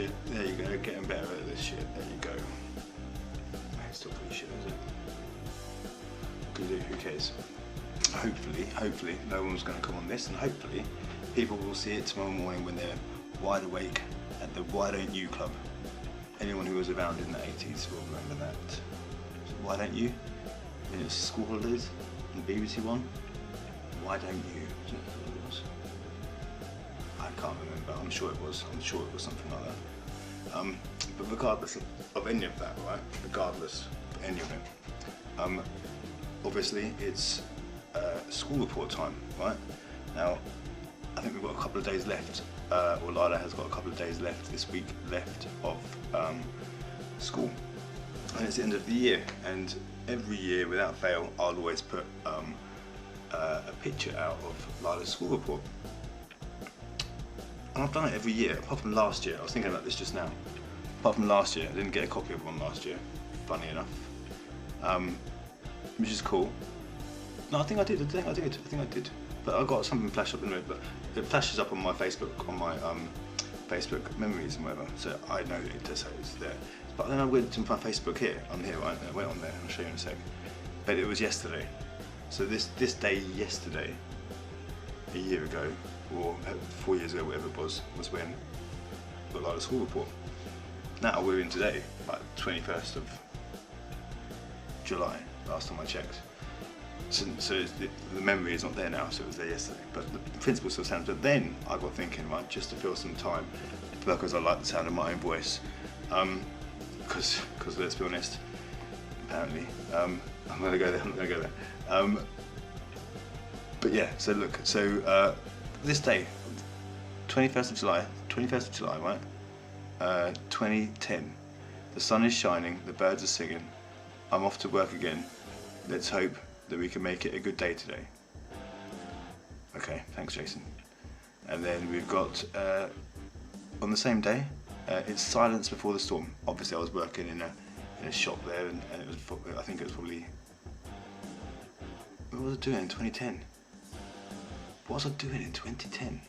shit. There you go, getting better at this shit. There you go. It's still pretty shit, is it? What can you do? Who cares? Hopefully, no one's going to come on this, and hopefully, people will see it tomorrow morning when they're wide awake at the Why Don't You Club. Anyone who was around in the 80s will remember that. So why don't you? When it's school holidays on BBC One. Why don't you? Is that what it was? I can't remember. I'm sure it was. I'm sure it was something like that. But regardless of any of that, right? Regardless of any of it, obviously it's school report time, right? Now, I think we've got a couple of days left, or Lyla has got a couple of days left this week left of school, and it's the end of the year. And every year, without fail, I'll always put a picture out of Lyla's school report. And I've done it every year, apart from last year. I was thinking about this just now. Apart from last year, I didn't get a copy of one last year, funny enough, which is cool. No, I think I did. I think I did. But I got something flashed up in it. But it flashes up on my Facebook, on my Facebook memories and whatever. So I know it does say it's there. But then I went to my Facebook here. I'm here, right? I went on there. I'll show you in a sec. But it was yesterday. So this day yesterday, a year ago, or 4 years ago, whatever it was when I got Lyla's school report. Now we're in today, like 21st of July. Last time I checked. So the memory is not there now, so it was there yesterday. But the principle still stands. But then I got thinking, right, just to fill some time, because I like the sound of my own voice, because let's be honest, apparently, I'm gonna go there. But yeah, so look, this day, 21st of July, right, 2010. The sun is shining, the birds are singing. I'm off to work again. Let's hope that we can make it a good day today. Okay, thanks Jason. And then we've got, on the same day, it's silence before the storm. Obviously I was working in a shop there, and it was, I think it was probably, what was I doing in 2010? What was I doing in 2010?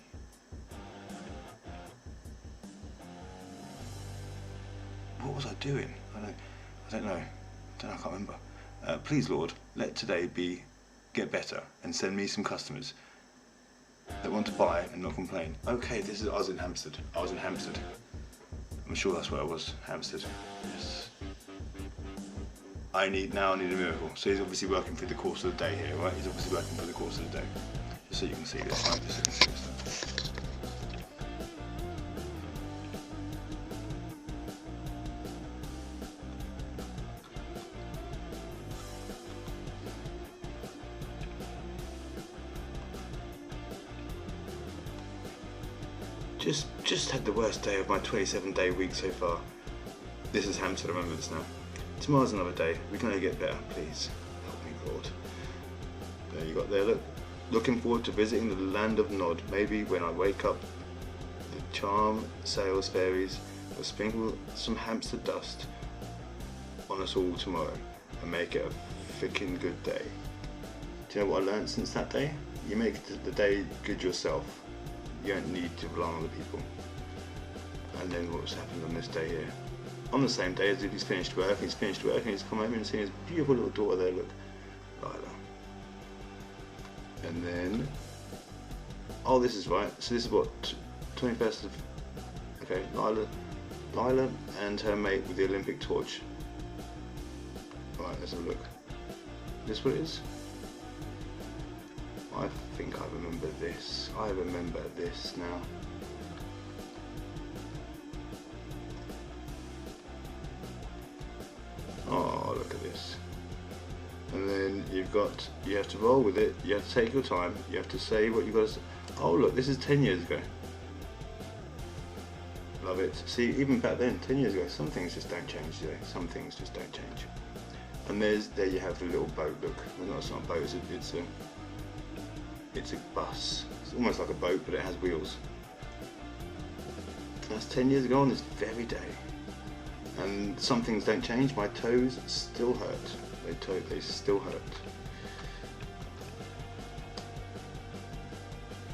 What was I doing? I don't know, I can't remember. Please Lord, let today get better and send me some customers that want to buy and not complain. Okay, I was in Hampstead. I'm sure that's where I was, Hampstead. Yes. I need a miracle. So he's obviously working through the course of the day here, right? He's obviously working through the course of the day. Just so you can see this, right? Just so you can see this stuff. Just had the worst day of my 27-day week so far. This is Hampstead, I remember this now. Tomorrow's another day. We can only get better, please. Help me, Lord. There you got there, look. Looking forward to visiting the land of Nod. Maybe when I wake up, the charm sales fairies will sprinkle some Hampstead dust on us all tomorrow and make it a freaking good day. Do you know what I learned since that day? You make the day good yourself. You don't need to rely on other people. And then what's happened on this day here? On the same day as if he's finished work and he's come home and seen his beautiful little daughter there, look, Lyla. And then, oh, this is right. So this is what, 21st of, okay, Lyla and her mate with the Olympic torch. Right, let's have a look. Is this what it is? I think I remember this. I remember this now. Oh, look at this. And then you have to roll with it, you have to take your time, you have to say what you've got to say. Oh look, this is 10 years ago. Love it. See, even back then, 10 years ago, some things just don't change, do they? Some things just don't change. And there you have the little boat, look. Well, it's not a boat, it's a bus. It's almost like a boat, but it has wheels. That's 10 years ago on this very day. And some things don't change. My toes still hurt. They still hurt.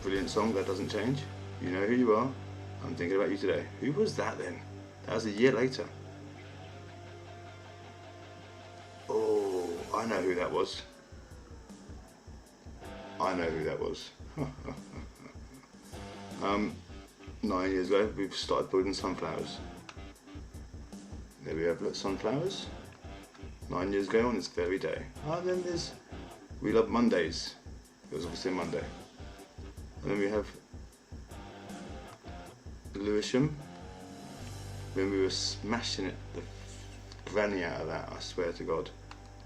Brilliant song, that doesn't change. You know who you are. I'm thinking about you today. Who was that then? That was a year later. Oh, I know who that was. I know who that was. 9 years ago, we've started building sunflowers. There we have, look, sunflowers. 9 years ago on this very day. And then there's We Love Mondays. It was obviously a Monday. And then we have Lewisham. When we were smashing it, the granny out of that, I swear to God.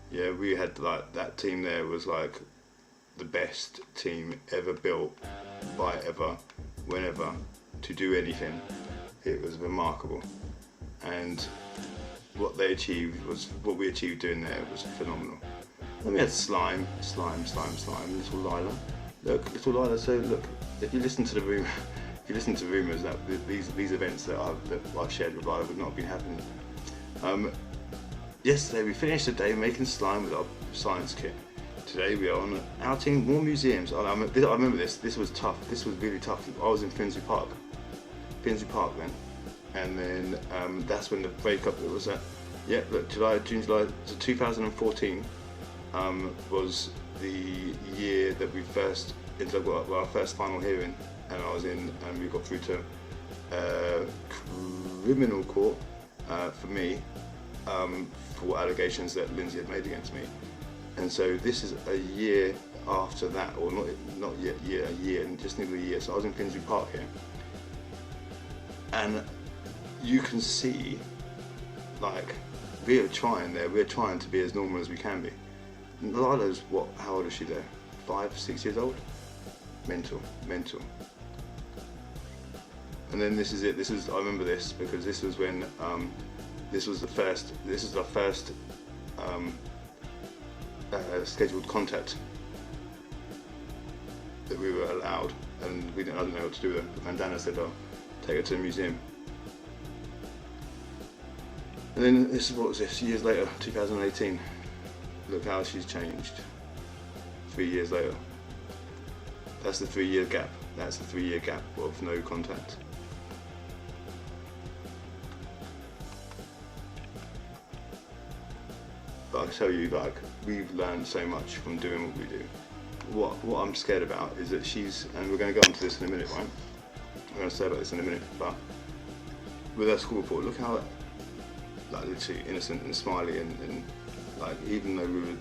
Yeah, we had like, that team there was like the best team ever built by ever, whenever, to do anything. It was remarkable. And what they achieved was, what we achieved doing there was phenomenal. Then we had slime, little Lyla. Look, little Lyla, so look, if you listen to the room, if you listen to rumours that these events that I've shared with Lyla would not have been happening. Yesterday we finished the day making slime with our science kit. Today we are on an outing, more museums. I remember this was tough, this was really tough. I was in Finsbury Park then. And then that's when the breakup was at, yeah, look, June, July, so 2014 was the year that we first ended up with our first final hearing, and I was in, and we got through to criminal court for me, for allegations that Lindsay had made against me. And so this is a year after that, or not yet, a year, and just nearly a year. So I was in Finsbury Park here, and you can see, like, we're trying to be as normal as we can be. Lila's what, how old is she there? 5, 6 years old? Mental. And then this is it, I remember this because this was when, this was our first scheduled contact that we were allowed, and I didn't know what to do with her. But Mandana said, "Oh, take her to the museum." And then what was this? Years later, 2018. Look how she's changed. 3 years later. That's the 3 year gap. That's the 3 year gap of no contact. But I tell you, like, we've learned so much from doing what we do. What I'm scared about is that and we're going to go on to this in a minute, right? I'm going to say about this in a minute, but with her school report, look how, like, literally innocent and smiley, and like, even though we were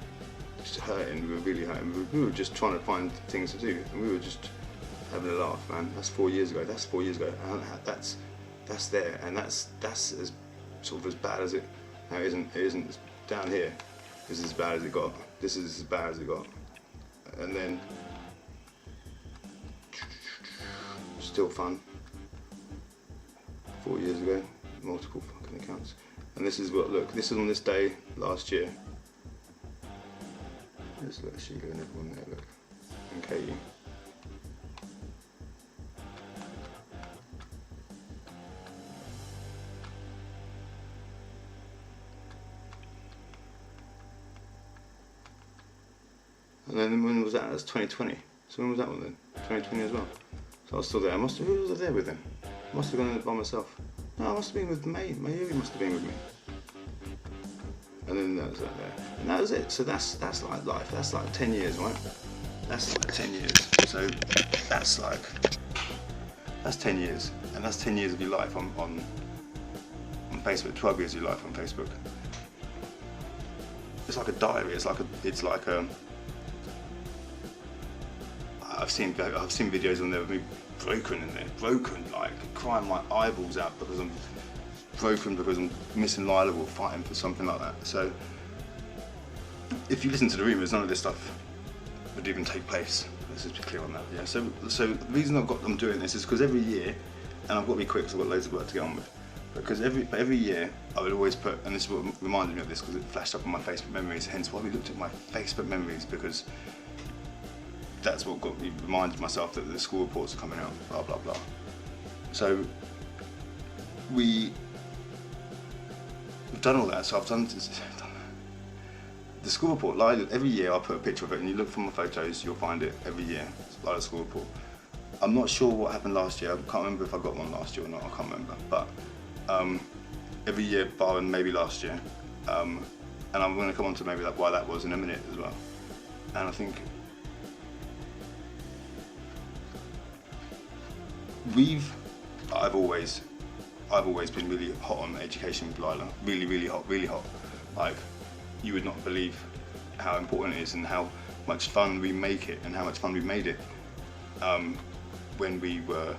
just hurting, we were really hurting, we were just trying to find things to do, and we were just having a laugh, man. That's 4 years ago, and that's there, and that's as sort of as bad as it, no, it isn't down here. This is as bad as it got. This is as bad as it got. And then, still fun. 4 years ago, multiple fucking accounts. And this is what, look, this is on this day last year. Let's look, Sheila and everyone there, look. And Katie. And then when was that? That was 2020. So when was that one then? 2020 as well. So I was still there. Who was I there with then? I must have gone by myself. No, I must have been with Mayuri must have been with me. And then that was that there. And that was it. So that's like life. That's like 10 years, right? That's like 10 years. So that's 10 years. And that's 10 years of your life on Facebook, 12 years of your life on Facebook. It's like a diary. It's like a I've seen videos on there of me broken, like crying my eyeballs out because I'm broken, because I'm missing Lyla or fighting for something like that. So if you listen to the rumours, none of this stuff would even take place. Let's just be clear on that. Yeah. So the reason I'm doing this is because every year, and I've got to be quick because I've got loads of work to get on with. Because every year I would always put, and this is what reminded me of this because it flashed up on my Facebook memories. Hence why we looked at my Facebook memories, because that's what got me reminded myself that the school reports are coming out, blah blah blah. So we've done all that. So I've done the school report. Lyla, every year I put a picture of it, and you look for my photos, you'll find it every year. It's Lyla's school report. I'm not sure what happened last year. I can't remember if I got one last year or not. I can't remember. But every year, barring maybe last year. And I'm going to come on to maybe why that was in a minute as well. And I think I've always been really hot on education with Lyla. Really, really hot, really hot. Like, you would not believe how important it is and how much fun we make it and how much fun we made it when we were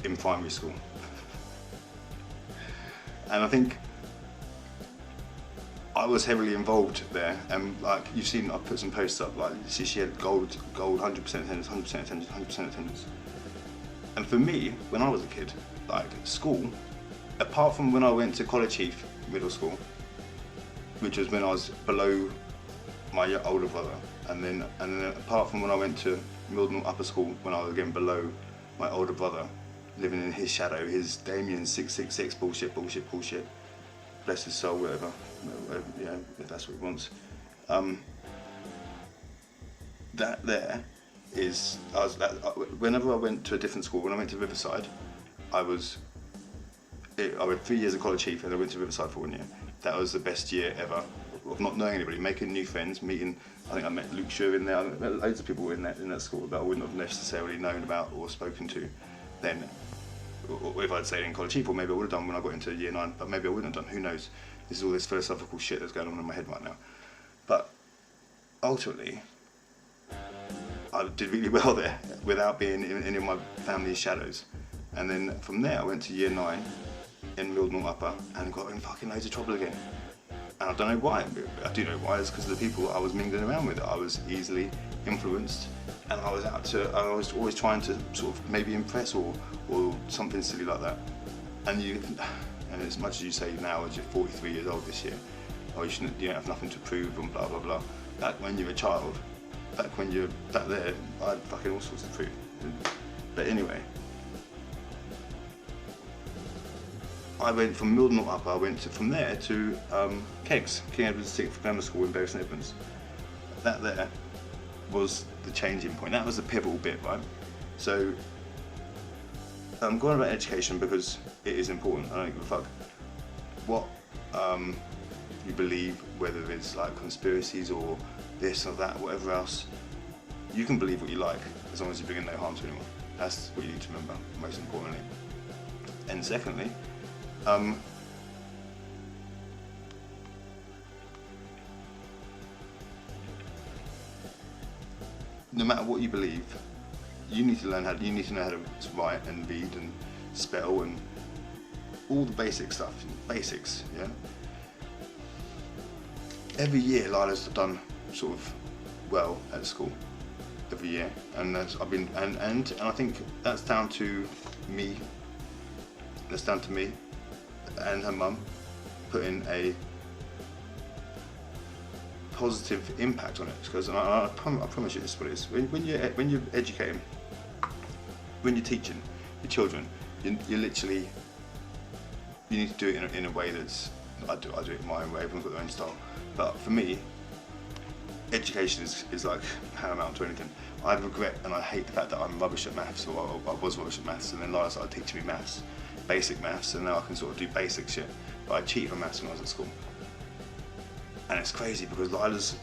in primary school. And I think I was heavily involved there, and like you've seen, I put some posts up. Like, she had gold, 100% attendance, 100% attendance, 100% attendance. And for me, when I was a kid, like school, apart from when I went to College Heath Middle School, which was when I was below my older brother, and then apart from when I went to Mildenhall Upper School, when I was again below my older brother, living in his shadow, his Damien 666 bullshit. Bless his soul, whatever, yeah, if that's what he wants. That there is, whenever I went to a different school, when I went to Riverside, I went 3 years of College Heath and I went to Riverside for 1 year. That was the best year ever of not knowing anybody, making new friends, meeting. I think I met Luke Shaw in there. I met loads of people in that school that I wouldn't have necessarily known about or spoken to then. Or if I'd stayed in College Heath, or maybe I would have done when I got into year 9, but maybe I wouldn't have done, who knows. This is all this philosophical shit that's going on in my head right now. But ultimately, I did really well there without being in any of my family's shadows. And then from there I went to year 9 in Mildenhall Upper and got in fucking loads of trouble again. And I don't know why. I do know why. It's because of the people I was mingling around with. I was easily influenced, and I was always trying to sort of maybe impress or something silly like that. And as much as you say now, as you're 43 years old this year, oh, you don't have nothing to prove and blah blah blah. Back when you were a child, back there, I had fucking all sorts to prove. But anyway, I went from Mildenhall Upper, I went from there to Keggs, King Edward VI Grammar School in Bury St Edmunds. That there was the changing point. That was the pivotal bit, right? So I'm going about education because it is important. I don't give a fuck what you believe, whether it's like conspiracies or this or that, whatever else. You can believe what you like as long as you're bringing no harm to anyone. That's what you need to remember, most importantly. And secondly, no matter what you believe, you need to know how to write and read and spell and all the basic stuff, basics, yeah. Every year, Lyla's done sort of well at school. Every year, and I think that's down to me. That's down to me and her mum putting a positive impact on it. Because I promise you, this is what it is. When you're educating, when you're teaching your children, you literally, you need to do it in a way that's, I do it my own way. Everyone's got their own style. But for me, education is like paramount to anything. I regret and I hate the fact that I'm rubbish at maths, or I was rubbish at maths, and then Lyla started teaching me maths, basic maths, and now I can sort of do basic shit. But I cheated for maths when I was at school. And it's crazy because Lyla's,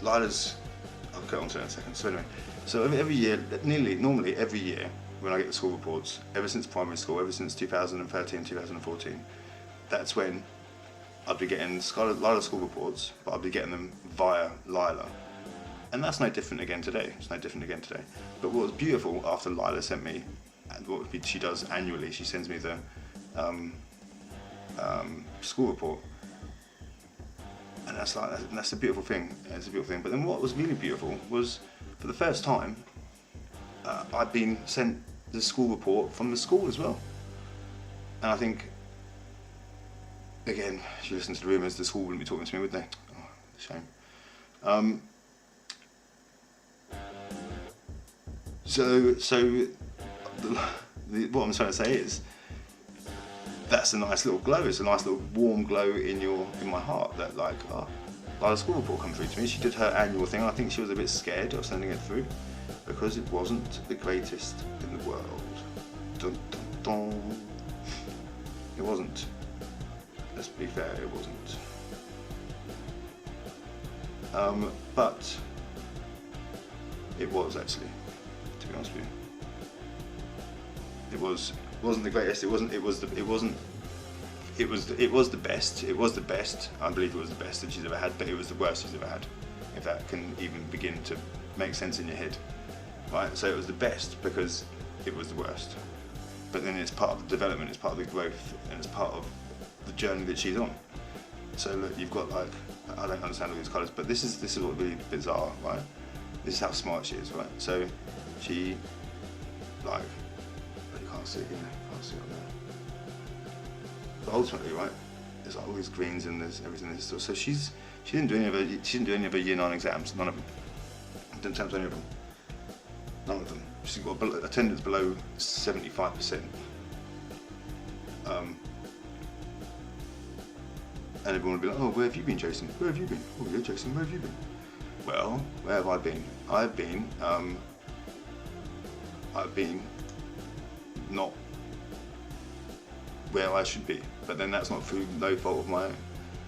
I'll get on to that in a second. So anyway, so every year, normally every year, when I get the school reports, ever since primary school, ever since 2013, 2014, that's when I'd be getting Lyla school reports, but I'd be getting them via Lyla. And that's no different again today. It's no different again today. But what was beautiful after Lyla sent me, and what she does annually, she sends me the school report. And that's a beautiful thing. It's a beautiful thing. But then what was really beautiful was, for the first time, I'd been sent the school report from the school as well. And I think, again, if you listen to the rumours, the school wouldn't be talking to me, would they? Oh, shame. What I'm trying to say is, that's a nice little glow. It's a nice little warm glow in my heart that like the school report come through to me. She did her annual thing. I think she was a bit scared of sending it through because it wasn't the greatest in the world. Dun, dun, dun. It wasn't. Let's be fair, it wasn't. But it was actually, to be honest with you. It wasn't the greatest. It was the best. It was the best. I believe it was the best that she's ever had, but it was the worst she's ever had. If that can even begin to make sense in your head, right? So it was the best because it was the worst. But then it's part of the development, it's part of the growth, and it's part of the journey that she's on. So look, you've got like, I don't understand all these colours, but this is what really bizarre, right? This is how smart she is, right? So she, like, you can't see it here, can't see it on there. But ultimately, right, there's like all these greens and there's everything in this stuff. So she didn't do any of her year 9 exams, none of them. Didn't attempt any of them. None of them. She's got attendance below 75%. And everyone would be like, oh, where have you been, Jason? Where have you been? Oh, yeah, Jason, where have you been? Well, where have I been? I've been not where I should be. But then that's not through no fault of my own.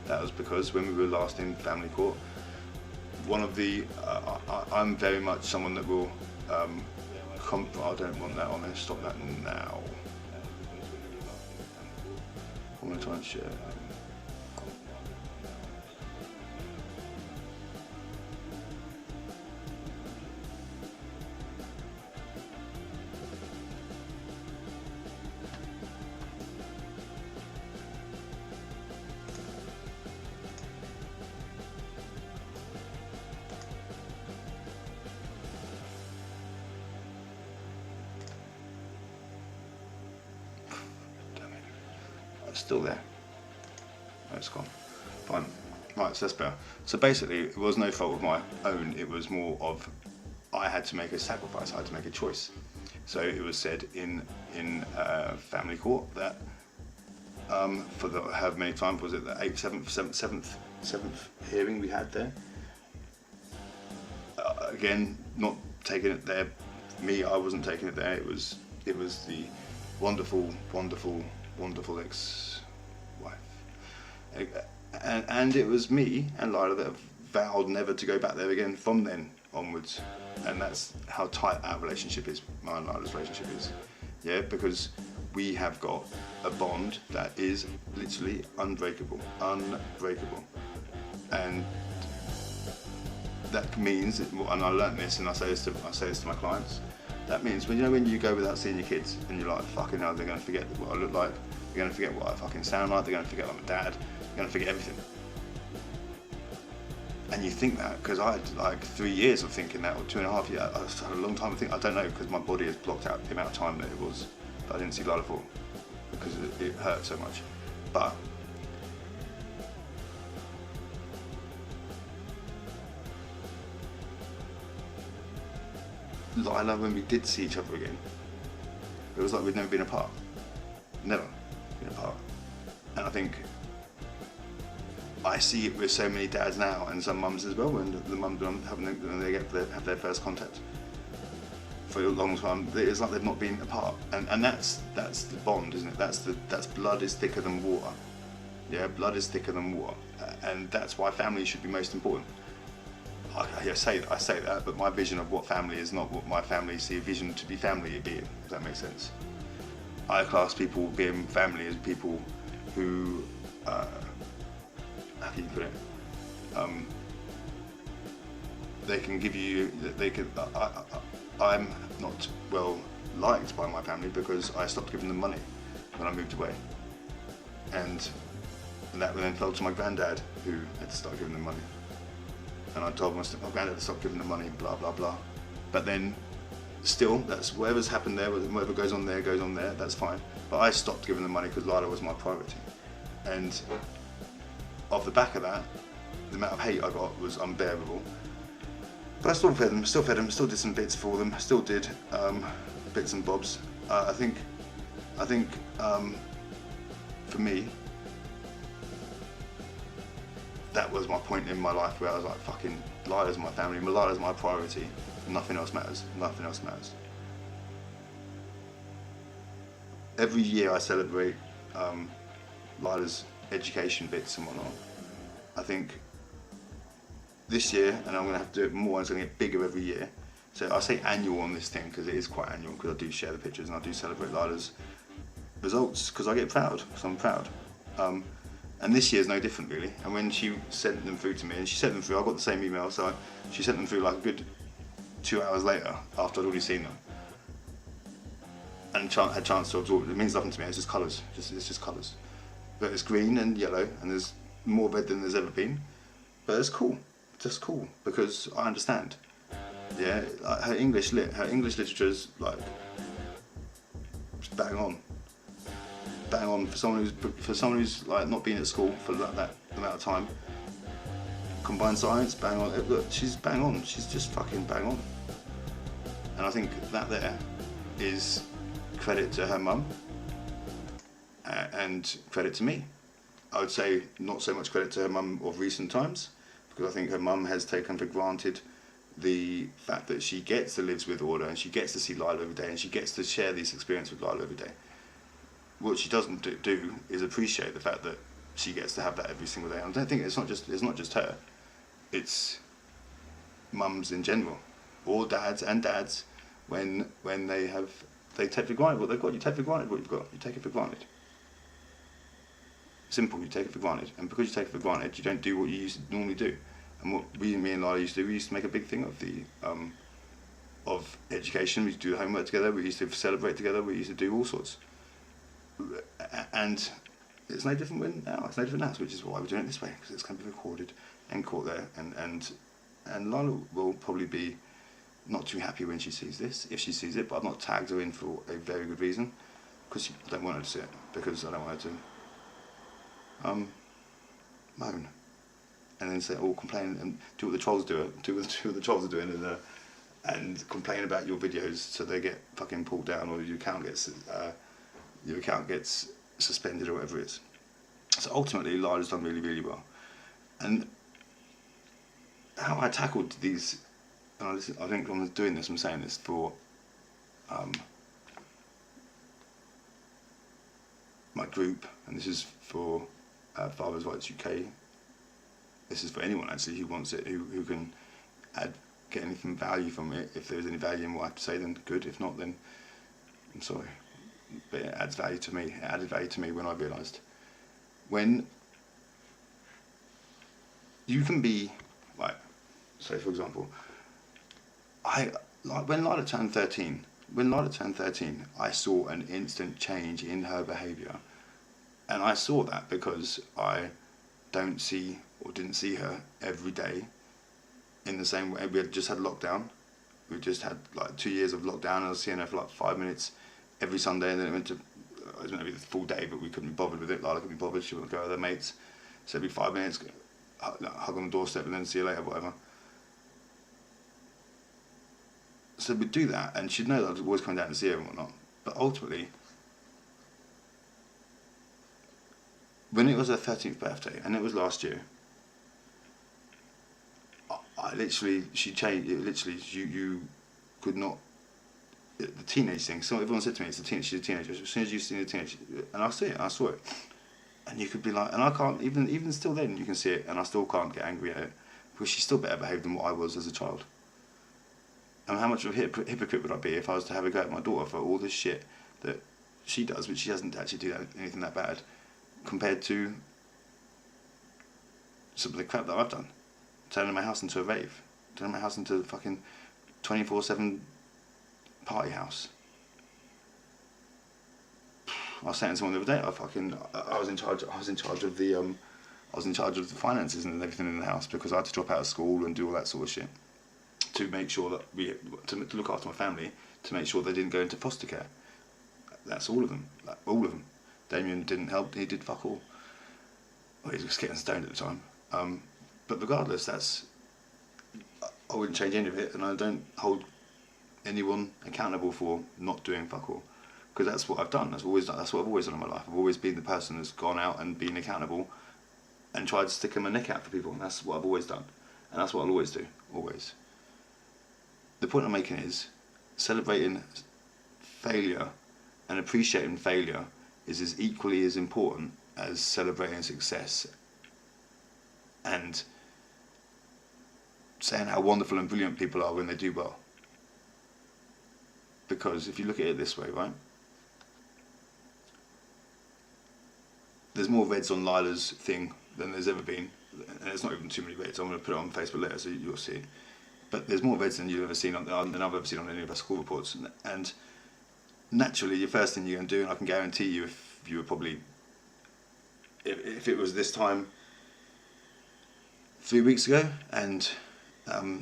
That was because when we were last in family court, one of the, I'm very much someone that will, I don't want that on there, stop that now. I'm going to try and share. It's still there. Oh, it's gone. Fine. Right, so that's better. So basically, it was no fault of my own. It was more of I had to make a sacrifice. I had to make a choice. So it was said in family court that for the how many times was it the seventh hearing we had there. Again, not taking it there. Me, I wasn't taking it there. It was the wonderful ex-wife, and it was me and Lyla that have vowed never to go back there again from then onwards, and that's how tight our relationship is. My and Lyla's relationship is, yeah, because we have got a bond that is literally unbreakable, and that means, and I learnt this, and I say this to my clients. That means when you go without seeing your kids and you're like, fucking hell, they're going to forget what I look like, they're going to forget what I fucking sound like, they're going to forget I'm a dad, they're going to forget everything. And you think that, because I had like 3 years of thinking that, or 2.5 years, I had a long time to think, I don't know, because my body has blocked out the amount of time that it was, that I didn't see Lyla for, because it hurt so much. But Lyla, when we did see each other again, it was like we'd never been apart. Never been apart. And I think I see it with so many dads now, and some mums as well, when the mums when they have their first contact for a long time, it's like they've not been apart. And that's the bond, isn't it? That's blood is thicker than water. Yeah, blood is thicker than water, and that's why family should be most important. I say that, but my vision of what family is not what my family see a vision to be family being, if that makes sense. I class people being family as people who, how can you put it? They can give you, I'm not well liked by my family because I stopped giving them money when I moved away. And that then fell to my granddad, who had to start giving them money. And I told my granddad to stop giving them money, blah, blah, blah. But then, still, that's whatever's happened there, whatever goes on there, that's fine. But I stopped giving them money because Lyla was my priority. And off the back of that, the amount of hate I got was unbearable. But I still fed them, still did some bits for them, still did bits and bobs. I think for me, that was my point in my life where I was like, fucking, Lyla's my family, Lyla's my priority, nothing else matters, nothing else matters. Every year I celebrate Lyla's education bits and whatnot. I think this year, and I'm going to have to do it more, it's going to get bigger every year. So I say annual on this thing because it is quite annual, because I do share the pictures and I do celebrate Lyla's results because I get proud, because I'm proud. And this year's no different really. And when she sent them through to me, and she sent them through, I got the same email, so she sent them through like a good 2 hours later after I'd already seen them. And had a chance to absorb it. It means nothing to me, it's just colours, it's just colours. But it's green and yellow, and there's more red than there's ever been. But it's cool, just cool, because I understand. Yeah, like her English literature's like bang on for someone who's like not been at school for that amount of time. Combined science, bang on. Look, she's bang on. She's just fucking bang on. And I think that there is credit to her mum and credit to me. I would say not so much credit to her mum of recent times, because I think her mum has taken for granted the fact that she gets to live with Order and she gets to see Lyla every day and she gets to share this experience with Lyla every day. What she doesn't do is appreciate the fact that she gets to have that every single day. And I don't think it's not just her. It's mums in general, or dads when they take for granted what they've got. You take for granted what you've got. You take it for granted. Simple. You take it for granted, and because you take it for granted, you don't do what you used to normally do. And what me and Lyla used to do, we used to make a big thing of the of education. We used to do the homework together. We used to celebrate together. We used to do all sorts. And it's no different now. It's no different now, which is why we're doing it this way, because it's going to be recorded and caught there. And Lyla will probably be not too happy when she sees this, if she sees it. But I've not tagged her in for a very good reason, because I don't want her to see it, because I don't want her to moan and then say, oh, complain and do what the trolls do what the trolls are doing, and complain about your videos so they get fucking pulled down, or your account gets suspended, or whatever it is. So ultimately, Lyla's done really, really well. And how I tackled these, and I think I'm doing this, I'm saying this for my group, and this is for Fathers' Rights UK. This is for anyone actually who wants it, who can get anything value from it. If there's any value in what I have to say, then good. If not, then I'm sorry. But it adds value to me. It added value to me when I realised, when you can be like, say for example, when Lyla turned 13. When Lyla turned 13, I saw an instant change in her behaviour, and I saw that because I don't see or didn't see her every day in the same way. We had just had lockdown. We just had like 2 years of lockdown, and I was seeing her for like 5 minutes every Sunday, and then it went to the full day, but we couldn't be bothered with it. Lyla couldn't be bothered. She wouldn't go with her mates, so it'd be 5 minutes, hug on the doorstep, and then see you later, whatever. So we'd do that, and she'd know that I'd always come down and see her and whatnot. But ultimately, when it was her 13th birthday, and it was last year, she changed. You could not. The teenage thing. So everyone said to me, she's a teenager. As soon as you've seen a teenager, and I saw it, and you could be like, and I can't even still then you can see it, and I still can't get angry at it, because she's still better behaved than what I was as a child. And how much of a hypocrite would I be if I was to have a go at my daughter for all this shit that she does, which she doesn't actually do anything that bad, compared to some of the crap that I've done, turning my house into a rave, turning my house into a fucking 24/7 party house. I was saying to someone the other day, I was in charge of the finances and everything in the house, because I had to drop out of school and do all that sort of shit to make sure that to look after my family, to make sure they didn't go into foster care. That's all of them. Damien didn't help. He did fuck all. Well, he was getting stoned at the time. But regardless, I wouldn't change any of it, and I don't hold anyone accountable for not doing fuck all, because that's what I've done. That's what I've always done in my life. I've always been the person that's gone out and been accountable and tried to stick my neck out for people, and that's what I've always done, and that's what I'll always do, always. The point I'm making is, celebrating failure and appreciating failure is as equally as important as celebrating success and saying how wonderful and brilliant people are when they do well. Because if you look at it this way, right, there's more reds on Lyla's thing than there's ever been, and there's not even too many reds. I'm going to put it on Facebook later so you'll see. But there's more reds than you've ever seen than I've ever seen on any of our school reports. And naturally, the first thing you're going to do, and I can guarantee you, if you were probably, if it was this time 3 weeks ago, and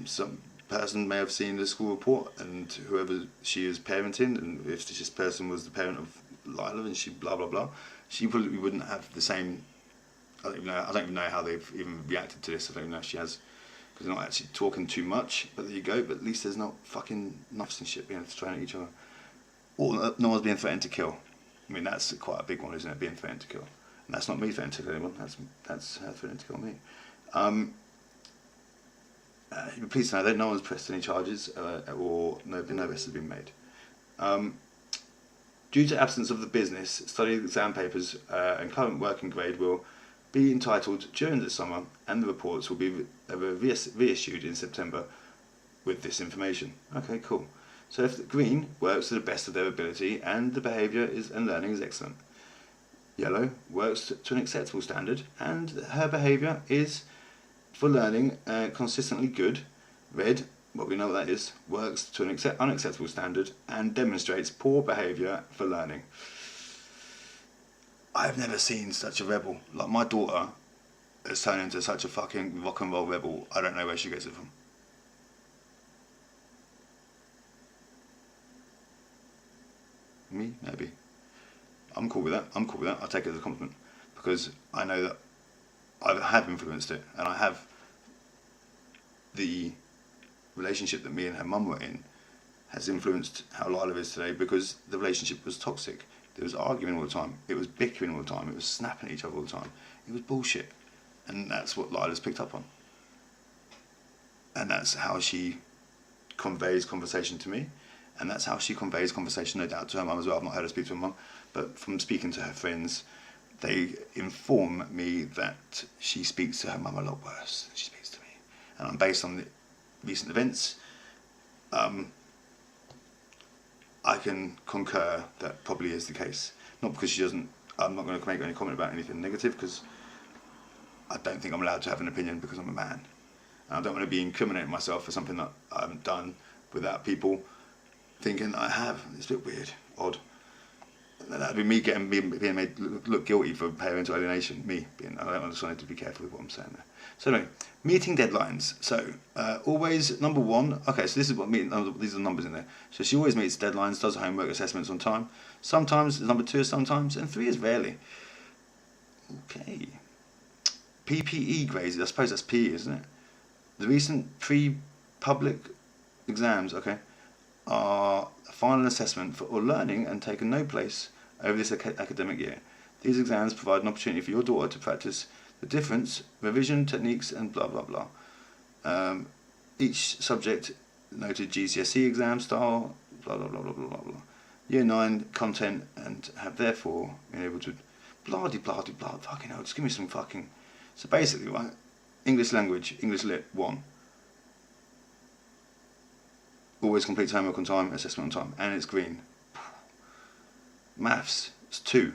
some person may have seen the school report, and whoever she is parenting, and if this person was the parent of Lyla and she blah blah blah, she probably wouldn't have the same. I don't even know how they've even reacted to this. I don't even know if she has, because they're not actually talking too much. But there you go. But at least there's not fucking nuffs and shit being thrown at each other, or no one's being threatened to kill. I mean, that's quite a big one, isn't it? Being threatened to kill, and that's not me threatening to kill anyone. That's her threatening to kill me. You'll be pleased to know that no one's pressed any charges, or no arrests have been made. Due to absence of the business, study exam papers and current working grade will be entitled during the summer, and the reports will be reissued in September with this information. Okay, cool. So if the green works to the best of their ability and the behaviour and learning is excellent. Yellow works to an acceptable standard and her behaviour is for learning consistently good. Red, well, we know what that is, works to an unacceptable standard and demonstrates poor behaviour for learning. I've never seen such a rebel. Like, my daughter has turned into such a fucking rock and roll rebel. I don't know where she gets it from. Me? Maybe. I'm cool with that. I'll take it as a compliment, because I know that I have influenced it, and I have the relationship that me and her mum were in has influenced how Lyla is today, because the relationship was toxic. There was arguing all the time. It was bickering all the time. It was snapping at each other all the time. It was bullshit. And that's what Lyla's picked up on. And that's how she conveys conversation to me. And that's how she conveys conversation, no doubt, to her mum as well. I've not heard her speak to her mum, but from speaking to her friends, they inform me that she speaks to her mum a lot worse than she speaks to me. And based on the recent events, I can concur that probably is the case. Not because she doesn't, I'm not going to make any comment about anything negative, because I don't think I'm allowed to have an opinion because I'm a man. And I don't want to be incriminating myself for something that I haven't done without people thinking I have. It's a bit weird, odd. That'd be me being made look guilty for parental alienation. I just wanted to be careful with what I'm saying there. So anyway, meeting deadlines. So always number one. Okay, so this is what these are the numbers in there. So she always meets deadlines, does homework assessments on time. Sometimes number 2 is sometimes, and 3 is rarely. Okay. PPE grades. I suppose that's PE, isn't it? The recent pre-public exams. Okay. Are a final assessment for all learning and taken no place over this academic year. These exams provide an opportunity for your daughter to practice the difference, revision techniques, and blah blah blah. Each subject noted GCSE exam style, blah blah blah blah blah blah. Year 9 content, and have therefore been able to blah de blah de blah. Fucking hell, just give me some fucking. So basically, right, English language, English lit 1. Always completes homework on time, assessment on time, and it's green. Maths, it's 2.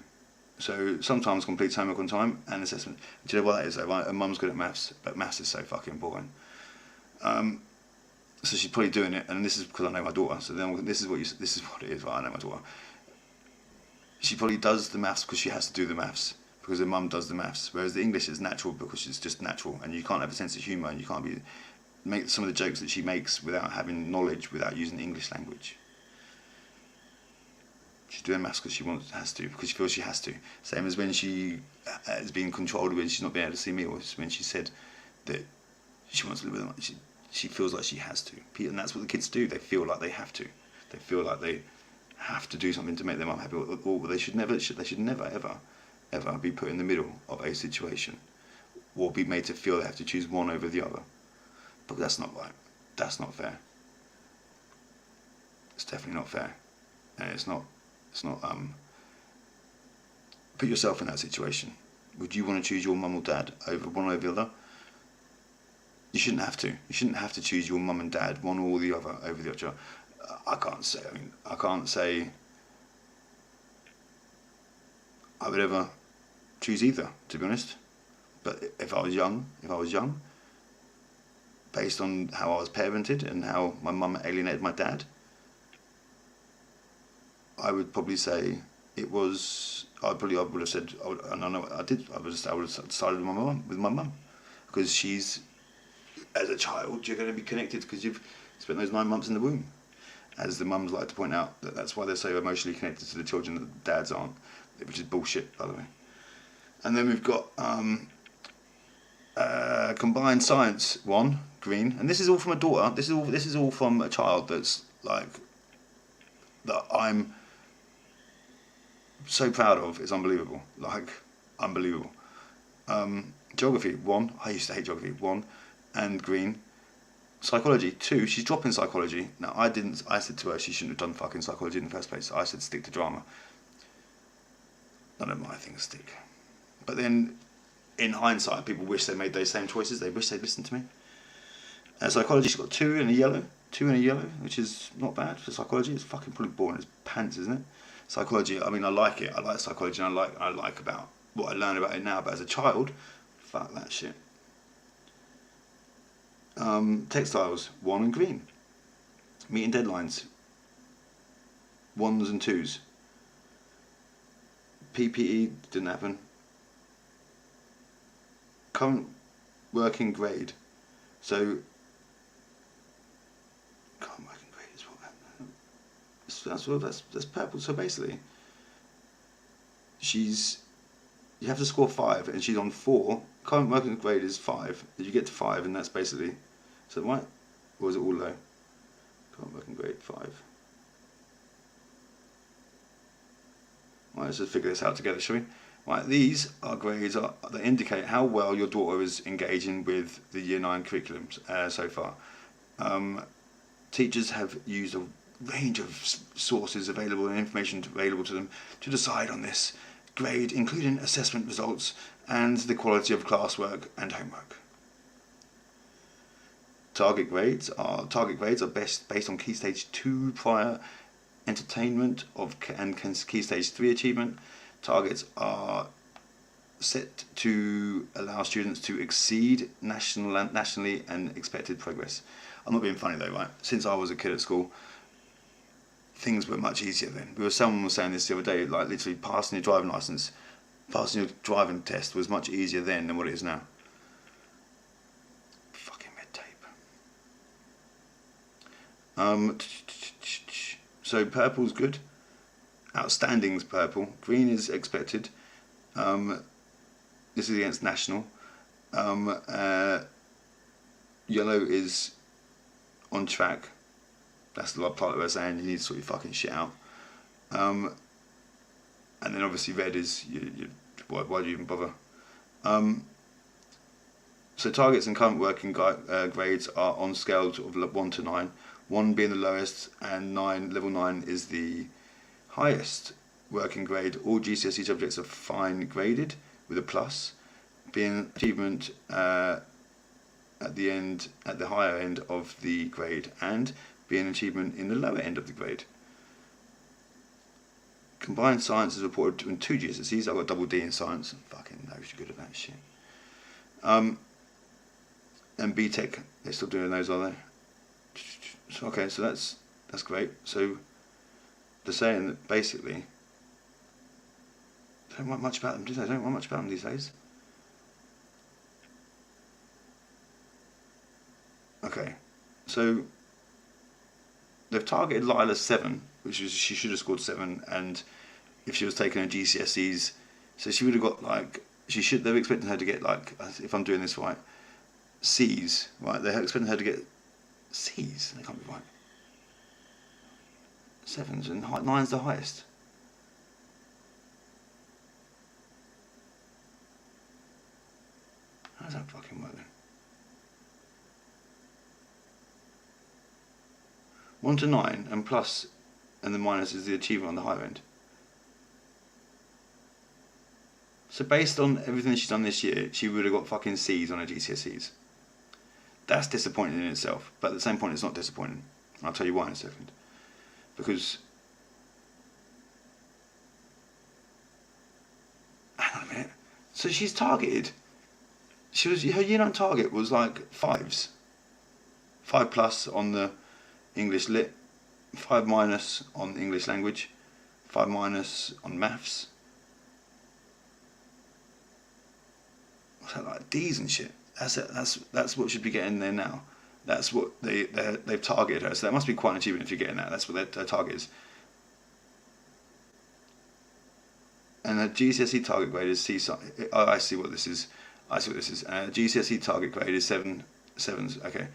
So sometimes completes homework on time and assessment. Do you know what that is though, right? Her mum's good at maths, but maths is so fucking boring. So she's probably doing it, and this is because I know my daughter. So then this is what it is, right? I know my daughter. She probably does the maths because she has to do the maths, because her mum does the maths. Whereas the English is natural because it's just natural, and you can't have a sense of humour, and you can't make some of the jokes that she makes without having knowledge, without using the English language. She's doing maths because because she feels she has to. Same as when she is being controlled when she's not being able to see me, or when she said that she wants to live with them. She feels like she has to. And that's what the kids do. They feel like they have to. They feel like they have to do something to make their mum happy. Or they should never ever be put in the middle of a situation, or be made to feel they have to choose one over the other. But that's not right. That's not fair. It's definitely not fair, and it's not Put yourself in that situation. Would you want to choose your mum or dad over one over the other? You shouldn't have to. You shouldn't have to choose your mum and dad, one or the other, over the other. I can't say. I can't say I would ever choose either, to be honest. But if I was young, based on how I was parented and how my mum alienated my dad, I would probably say it was. I would have said. And I know I did. I would have decided with my mum, because she's, as a child, you're going to be connected because you've spent those 9 months in the womb. As the mums like to point out, that's why they're so emotionally connected to the children that the dads aren't, which is bullshit, by the way. And then we've got combined science 1, green, and this is all from a daughter. This is all from a child that's like, that I'm so proud of. It's unbelievable, like unbelievable. Geography 1. I used to hate geography 1, and green. Psychology 2. She's dropping psychology. Now I didn't. I said to her she shouldn't have done fucking psychology in the first place. I said stick to drama. None of my things stick. But then, in hindsight, people wish they made those same choices. They wish they'd listened to me. Psychology, she's got 2 in a yellow. 2 in a yellow, which is not bad for psychology. It's fucking probably boring as pants, isn't it? Psychology. I mean, I like it. I like psychology, and I like about what I learn about it now. But as a child, fuck that shit. Textiles 1 and green. Meeting deadlines 1s and 2s. PPE didn't happen. Current working grade. So current working grade is what that's purple. So basically, you have to score 5, and she's on 4. Current working grade is 5. If you get to 5, and that's basically, so right, or is it all low? Current working grade 5. Right, let's just figure this out together, shall we? Right, these are grades that indicate how well your daughter is engaging with the Year 9 curriculum so far. Teachers have used a range of sources available and information available to them to decide on this grade, including assessment results and the quality of classwork and homework. Target grades are best based on Key Stage 2 prior entertainment and Key Stage 3 achievement. Targets are set to allow students to exceed nationally and expected progress. I'm not being funny though, right? Since I was a kid at school, things were much easier then. Someone was saying this the other day, like literally passing your driving license, passing your driving test was much easier then than what it is now. Fucking red tape. So purple's good. Outstanding's purple. Green is expected. This is against national. Yellow is on track. That's the part that we're saying you need to sort your fucking shit out. And then obviously red is why do you even bother? So targets and current working grades are on scales of 1 to 9. 1 being the lowest, and level 9 is the highest working grade. All GCSE subjects are fine graded with a plus, being achievement at the higher end of the grade, and being achievement in the lower end of the grade. Combined science is reported in 2 GCSEs. I've got double D in science. Fucking knows you're good at that shit. And BTEC, they're still doing those, are they? So, okay, so that's great. So they're saying that basically they don't want much about them, do they? They don't want much about them these days. Okay, so they've targeted Lyla 7, which is she should have scored 7, and if she was taking her GCSEs, so she would have got like they're expecting her to get like, if I'm doing this right, C's, right? They're expecting her to get C's. They can't be right. 7s and 9's the highest. How does that fucking work then? 1 to 9 and plus, and the minus is the achievement on the higher end. So based on everything she's done this year, she would have got fucking C's on her GCSEs. That's disappointing in itself, but at the same point it's not disappointing. And I'll tell you why in a second. Because, hang on a minute, so she's targeted, her year 9 target was like 5s. 5 plus on the English lit, 5 minus on English language, 5 minus on maths. What's that, like D's and shit? That's it. That's what she'd be getting there now. That's what they've targeted her. So that must be quite an achievement if you're getting that. That's what their target is. And her GCSE target grade is C. Oh, I see what this is. GCSE target grade is 7s. Okay,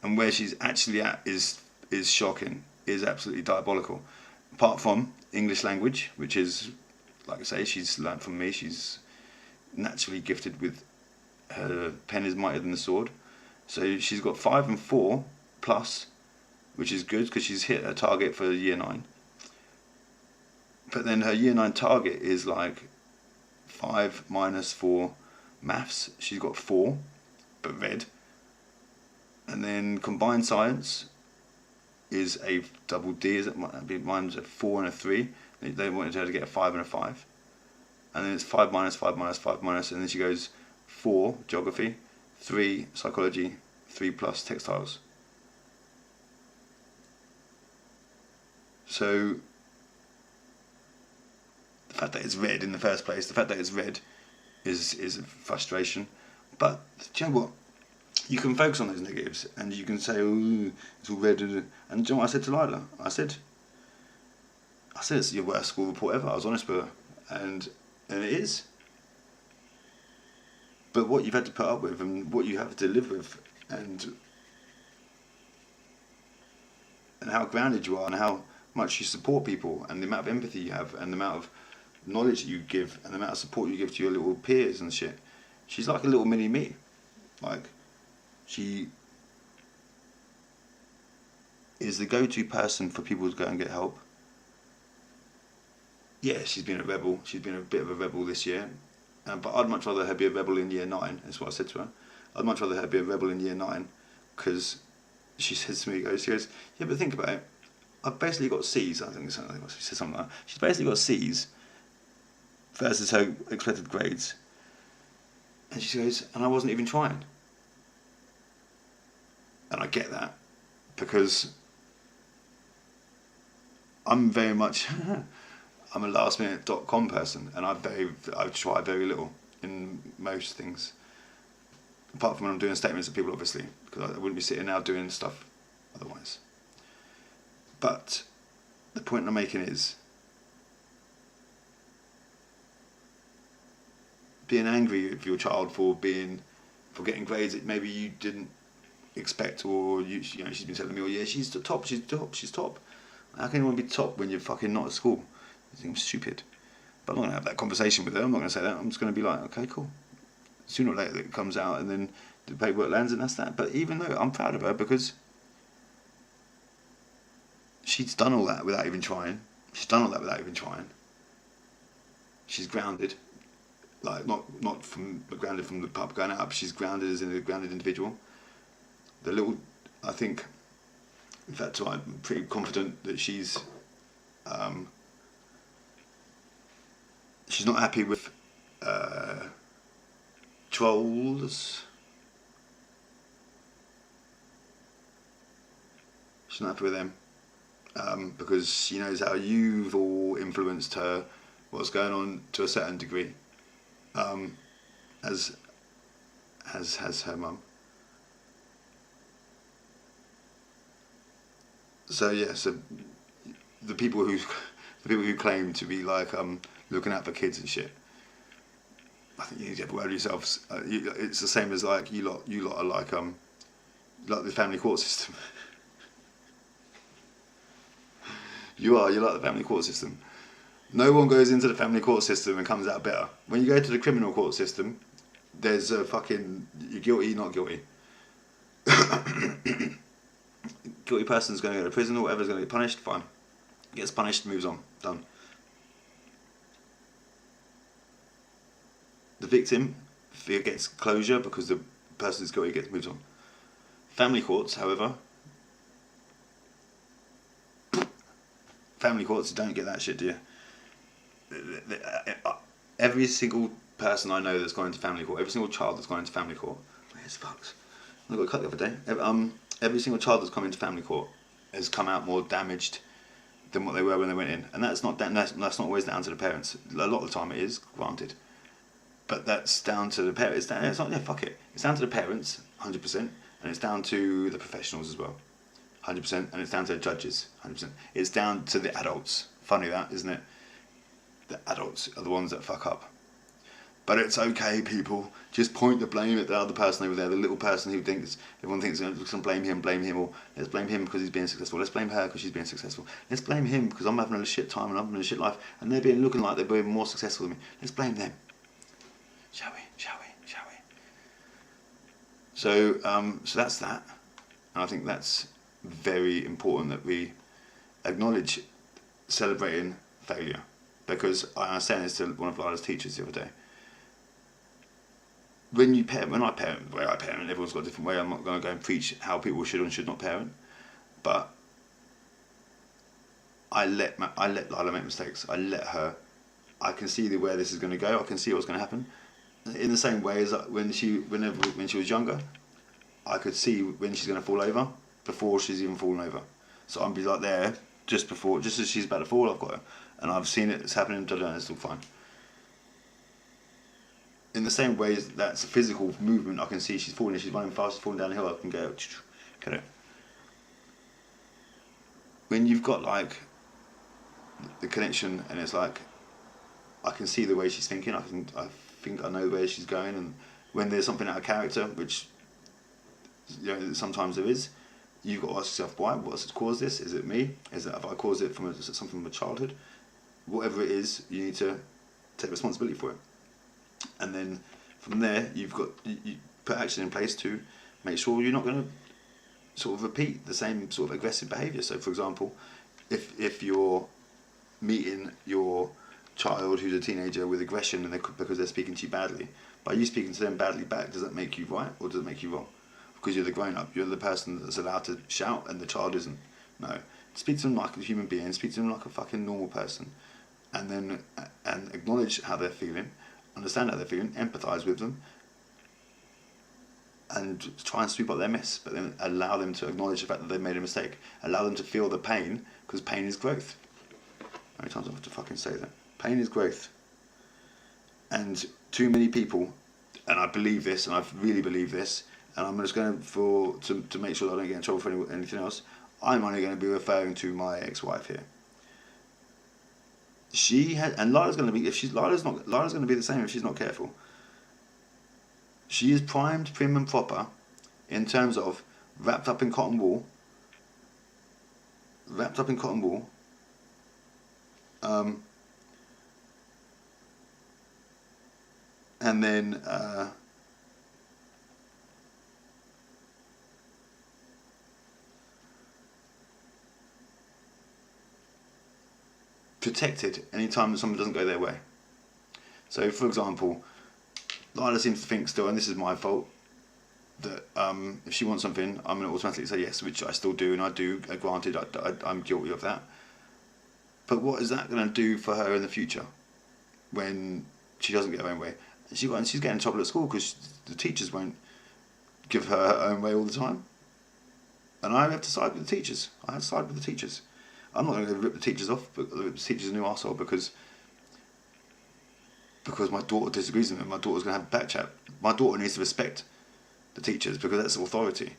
and where she's actually at is shocking. Is absolutely diabolical. Apart from English language, which is, like I say, she's learnt from me. She's naturally gifted with. Her pen is mightier than the sword. So she's got 5 and 4 plus, which is good because she's hit her target for year 9. But then her year 9 target is like 5 minus 4 maths. She's got 4, but red. And then combined science is a double D. Is it? Mine's a 4 and a 3. They wanted her to get a 5 and a 5. And then it's 5 minus 5 minus 5 minus, and then she goes 4 geography, 3 psychology, 3 plus textiles. So the fact that it's red in the first place, the fact that it's red is a frustration. But do you know what? You can focus on those negatives and you can say, oh, it's all red. And do you know what I said to Lyla? I said it's your worst school report ever. I was honest with her, and it is. But what you've had to put up with and what you have to live with, and how grounded you are, and how much you support people, and the amount of empathy you have, and the amount of knowledge you give, and the amount of support you give to your little peers and shit. She's like a little mini me. Like, she is the go-to person for people to go and get help. Yeah, she's been a rebel. She's been a bit of a rebel this year. But I'd much rather her be a rebel in year 9. That's what I said to her. I'd much rather her be a rebel in year 9, because she says to me, she goes, yeah, but think about it. I've basically got C's. I think she said something like that. She's basically got C's versus her expected grades. And she goes, and I wasn't even trying. And I get that, because I'm very much I'm a lastminute.com person, and I try very little in most things, apart from when I'm doing statements to people, obviously, because I wouldn't be sitting now doing stuff otherwise. But the point I'm making is, being angry with your child for getting grades that maybe you didn't expect, or she's been telling me, oh yeah, she's top. How can anyone be top when you're fucking not at school? I think I'm stupid. But I'm not going to have that conversation with her. I'm not going to say that. I'm just going to be like, okay, cool. Sooner or later it comes out, and then the paperwork lands, and that's that. But even though I'm proud of her, because she's done all that without even trying. She's grounded. Like, not grounded from the pub going out, but she's grounded as in a grounded individual. I think, in fact, I'm pretty confident that she's not happy with trolls. She's not happy with them, because she knows how you've all influenced her, what's going on to a certain degree, as has her mum. So yeah, so the people who claim to be like looking out for kids and shit, I think you need to have a word with yourselves. It's the same as like you lot are like the family court system. You're like the family court system. No one goes into the family court system and comes out better. When you go to the criminal court system, there's a fucking, you're guilty, not guilty. Guilty person's going to go to prison, or whatever's going to get punished, fine. Gets punished, moves on, done. the victim gets closure because the person who's guilty gets moved on. Family courts, however, don't get that shit, do you? Every single person I know that's gone into family court, every single child that's gone into family court, where's fucks? I got cut the other day. Every single child that's come into family court has come out more damaged than what they were when they went in, and that's not always down to the parents. A lot of the time it is, granted, but that's down to the parents. It's not. Yeah, fuck it. It's down to the parents, 100%, and it's down to the professionals as well, 100%, and it's down to the judges, 100%. It's down to the adults. Funny that, isn't it? The adults are the ones that fuck up. But it's okay, people. Just point the blame at the other person over there, the little person who thinks everyone thinks we're going to blame him, or let's blame him because he's being successful. Let's blame her because she's being successful. Let's blame him because I'm having a shit time and I'm having a shit life, and they're looking like they're being more successful than me. Let's blame them. Shall we? So that's that, and I think that's very important that we acknowledge celebrating failure, because I was saying this to one of Lyla's teachers the other day. When I parent, the way I parent, everyone's got a different way. I'm not going to go and preach how people should and should not parent, but I let Lyla make mistakes. I can see where this is going to go. I can see what's going to happen. In the same way as when she was younger, I could see when she's going to fall over before she's even fallen over. So I'll be like there just as she's about to fall. I've got her, and I've seen it. It's happening. And it's all fine. In the same way as that's a physical movement, I can see she's falling. She's running fast. She's falling down the hill. I can go, get it. When you've got like the connection, and it's like I can see the way she's thinking. I think I know where she's going, and when there's something out of character, which sometimes there is, you've got to ask yourself why. What's caused this? Is it me? Have I caused it from something from a childhood? Whatever it is, you need to take responsibility for it. And then from there, you put action in place to make sure you're not going to sort of repeat the same sort of aggressive behaviour. So, for example, if you're meeting your child who's a teenager with aggression and because they're speaking to you badly, by you speaking to them badly back, does that make you right or does it make you wrong? Because you're the grown-up, you're the person that's allowed to shout and the child isn't. No. Speak to them like a human being, speak to them like a fucking normal person, and acknowledge how they're feeling, understand how they're feeling, empathise with them, and try and sweep up their mess, but then allow them to acknowledge the fact that they've made a mistake. Allow them to feel the pain, because pain is growth. How many times do I have to fucking say that? Pain is growth. And too many people, and I believe this, and I really believe this, and I'm just going to make sure that I don't get in trouble for anything else, I'm only going to be referring to my ex-wife here. And Lyla's going to be, Lyla's going to be the same if she's not careful. She is primed, prim and proper in terms of wrapped up in cotton wool, and then protected anytime someone doesn't go their way. So, for example, Lyla seems to think still, and this is my fault, that if she wants something, I'm going to automatically say yes, which I still do, and I do. Granted, I'm guilty of that. But what is that going to do for her in the future when she doesn't get her own way? And she's getting in trouble at school because the teachers won't give her her own way all the time. And I have to side with the teachers. I'm not going to rip the teachers off, but rip the teachers a new arsehole because my daughter disagrees with them. My daughter's going to have a back chat. My daughter needs to respect the teachers because that's authority.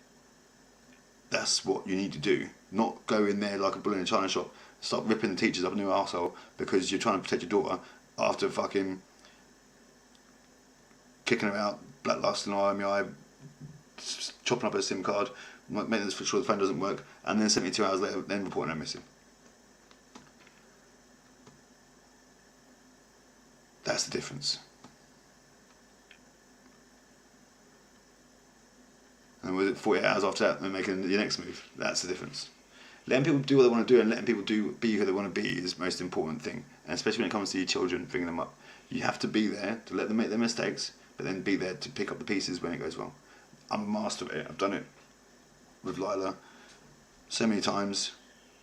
That's what you need to do. Not go in there like a bull in a china shop, start ripping the teachers up a new arsehole because you're trying to protect your daughter after fucking kicking her out, blacklisting her eye in the eye, chopping up her SIM card, making sure the phone doesn't work, and then 72 hours later, then reporting her missing. That's the difference. And was it 48 hours after that, and making your next move? That's the difference. letting people do what they want to do and letting people be who they want to be is the most important thing. And especially when it comes to your children, bringing them up, you have to be there to let them make their mistakes, but then be there to pick up the pieces when it goes wrong. I'm a master of it. I've done it with Lyla so many times.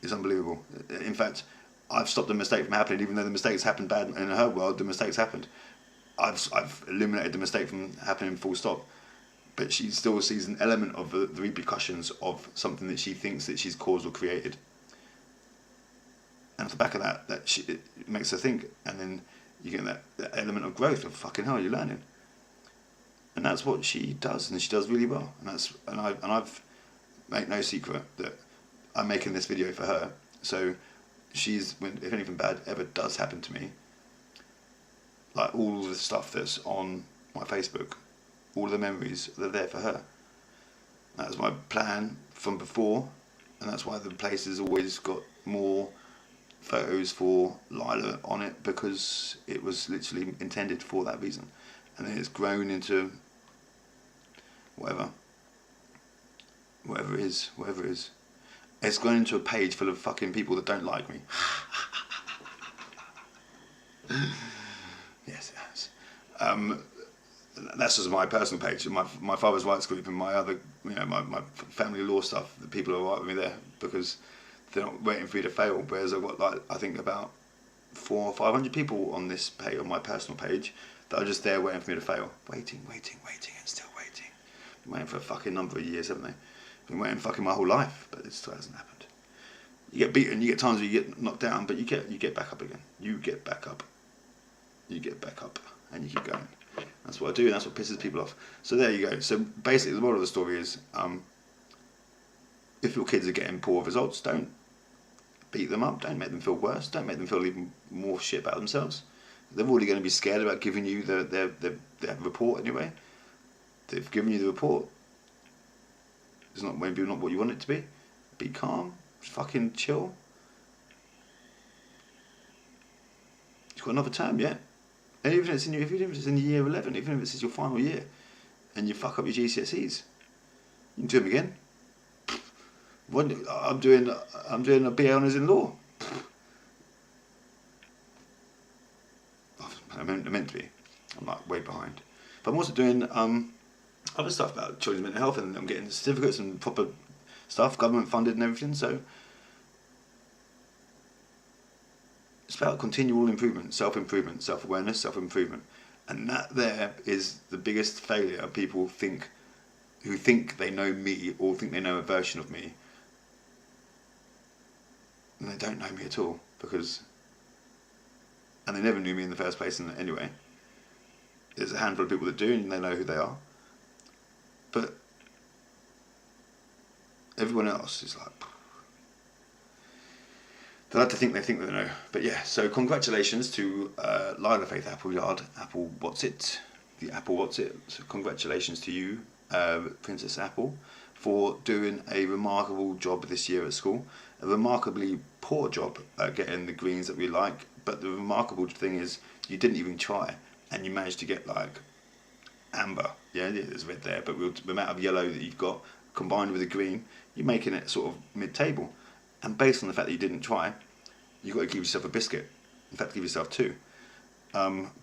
It's unbelievable. In fact, I've stopped the mistake from happening, even though the mistakes happened bad in her world. The mistakes happened. I've eliminated the mistake from happening full stop. But she still sees an element of the repercussions of something that she thinks that she's caused or created. And off the back of that, it makes her think, and then you get that element of growth of fucking hell, you're learning. And that's what she does, and she does really well. And I've made no secret that I'm making this video for her. So if anything bad ever does happen to me, like all the stuff that's on my Facebook, all of the memories, they're there for her. That was my plan from before, and that's why the place has always got more photos for Lyla on it, because it was literally intended for that reason. And then it's grown into whatever it is. It's grown into a page full of fucking people that don't like me. Yes, it has. That's just my personal page. My father's rights group and my other, my family law stuff. The people are right with me there because they're not waiting for you to fail. Whereas I've got I think about 400 or 500 people on this page, on my personal page, that are just there waiting for me to fail. Waiting, and still waiting. Been waiting for a fucking number of years, haven't they? Been waiting fucking my whole life, but it still hasn't happened. You get beaten, you get times where you get knocked down, but you get back up again. You get back up, and you keep going. That's what I do, and that's what pisses people off. So there you go. So basically, the moral of the story is, if your kids are getting poor results, don't beat them up. Don't make them feel worse. Don't make them feel even more shit about themselves. They're already going to be scared about giving you their report anyway. They've given you the report. It's maybe not what you want it to be. Be calm. Fucking chill. You've got another term, yeah. And even if it's in year 11, even if it's your final year, and you fuck up your GCSEs, you can do them again. I'm doing a BA honours in law. I'm meant to be. I'm like way behind. But I'm also doing other stuff about children's mental health, and I'm getting certificates and proper stuff, government funded and everything. So it's about continual improvement, self-improvement, self-awareness, self-improvement. And that there is the biggest failure people who think they know me or think they know a version of me. And they don't know me at all, and they never knew me in the first place anyway. There's a handful of people that do, and they know who they are. But everyone else is like, they like to think they know. But yeah, so congratulations to Lyla Faith Appleyard, Apple What's It. So congratulations to you, Princess Apple, for doing a remarkable job this year at school. A remarkably poor job at getting the greens that we like, but the remarkable thing is you didn't even try, and you managed to get like amber. Yeah, there's red there, but the amount of yellow that you've got combined with the green, you're making it sort of mid-table. And based on the fact that you didn't try, you've got to give yourself a biscuit. In fact, give yourself two.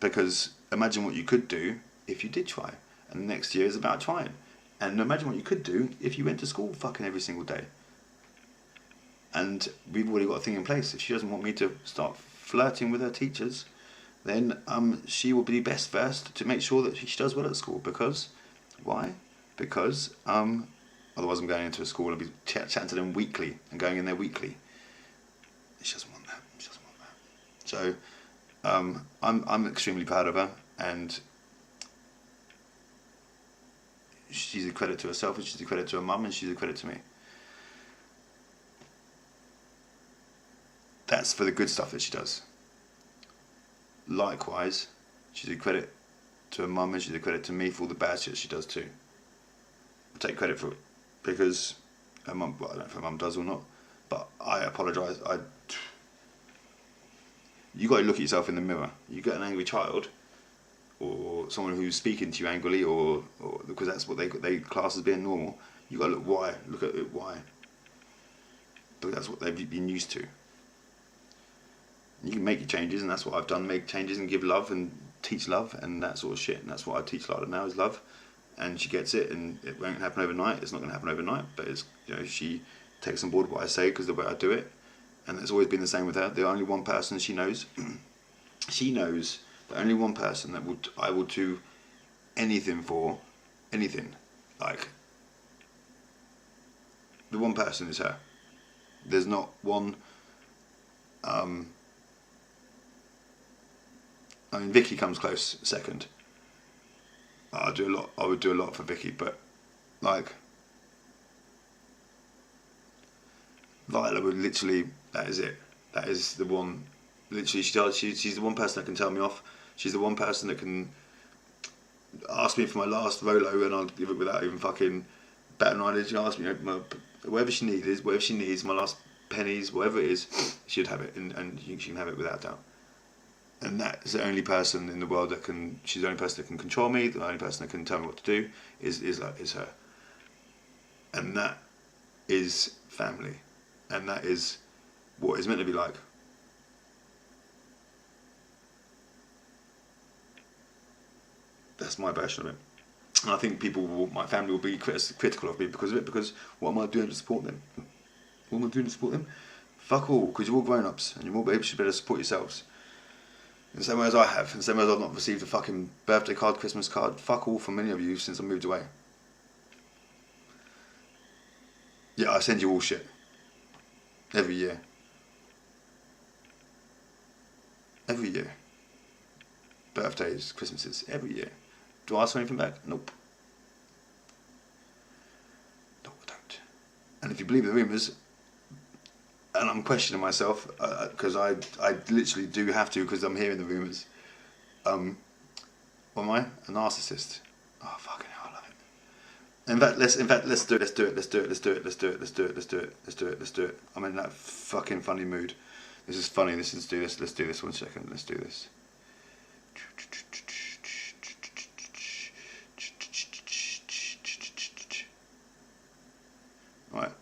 Because imagine what you could do if you did try. And next year is about trying. And imagine what you could do if you went to school fucking every single day. And we've already got a thing in place. If she doesn't want me to start flirting with her teachers, then she will be best first to make sure that she does well at school. Because, why? Because otherwise I'm going into a school and I'll be chatting to them weekly and going in there weekly. She doesn't want that. So I'm extremely proud of her, and she's a credit to herself, and she's a credit to her mum, and she's a credit to me. That's for the good stuff that she does. Likewise, she's a credit to her mum, and she's a credit to me for all the bad shit she does too. I take credit for it because her mum, well, I don't know if her mum does or not, but I apologise. You got to look at yourself in the mirror. You get an angry child, or someone who's speaking to you angrily, or because that's what they class as being normal. You got to look at it, why. But that's what they've been used to. You can make your changes, and that's what I've done. Make changes and give love and teach love and that sort of shit. And that's what I teach Lyla now, is love. And she gets it, and it won't happen overnight. It's not going to happen overnight, but it's, you know, she takes on board what I say because the way I do it. And it's always been the same with her. The only one person she knows, she knows the only one person that I would do anything for, anything, like, the one person is her. There's not one. I mean, Vicky comes close second. I would do a lot for Vicky, but like, Lyla would literally. That is it. That is the one. Literally, she's the one person that can tell me off. She's the one person that can ask me for my last Rolo, and I'll give it without even fucking batting an eyelid. She asked me, whatever she needs, my last pennies, whatever it is, she'd have it, and she can have it without doubt. And that's the only person in the world that can. She's the only person that can control me. The only person that can tell me what to do is her. And that is family, and that is what it's meant to be like. That's my version of it. And I think my family will be critical of me because of it. Because what am I doing to support them? What am I doing to support them? Fuck all, because you're all grown-ups and you're all able to better support yourselves. In the same way as I have, in the same way as I've not received a fucking birthday card, Christmas card, fuck all from many of you since I moved away. Yeah, I send you all shit. Every year. Every year. Birthdays, Christmases, every year. Do I ask for anything back? Nope. No, I don't. And if you believe the rumours, and I'm questioning myself, because I literally do have to, because I'm hearing the rumours. What am I? A narcissist? Oh, fucking hell, I love it. In fact, let's do it. I'm in that fucking funny mood. This is funny. Let's do this 1 second. Let's do this. Right.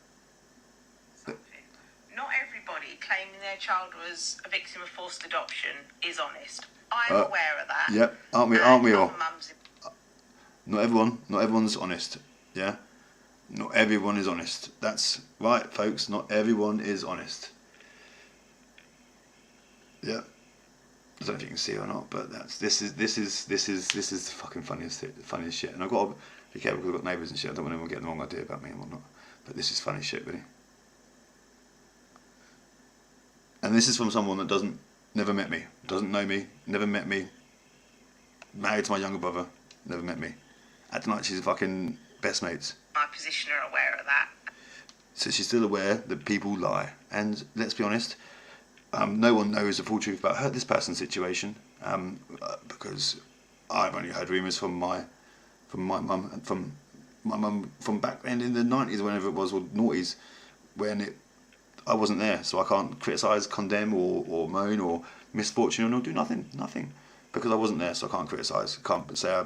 Not everybody claiming their child was a victim of forced adoption is honest. I'm aware of that. Yep, aren't we all? Not everyone's honest. Yeah? Not everyone is honest. That's right, folks, not everyone is honest. Yeah. I don't know if you can see it or not, but this is the fucking funniest shit. And I've got to be careful because I've got neighbours and shit. I don't want anyone getting the wrong idea about me and whatnot. But this is funny shit, really. And this is from someone that never met me, doesn't know me, never met me, married to my younger brother, never met me, acting like she's fucking best mates. My position are aware of that. So she's still aware that people lie, and let's be honest, no one knows the full truth about this person's situation, because I've only heard rumours from my mum, from back then in the 90s, whenever it was, or noughties, when I wasn't there, so I can't criticise, condemn, or moan, or misfortune, or do nothing, because I wasn't there, so I can't criticise, can't say I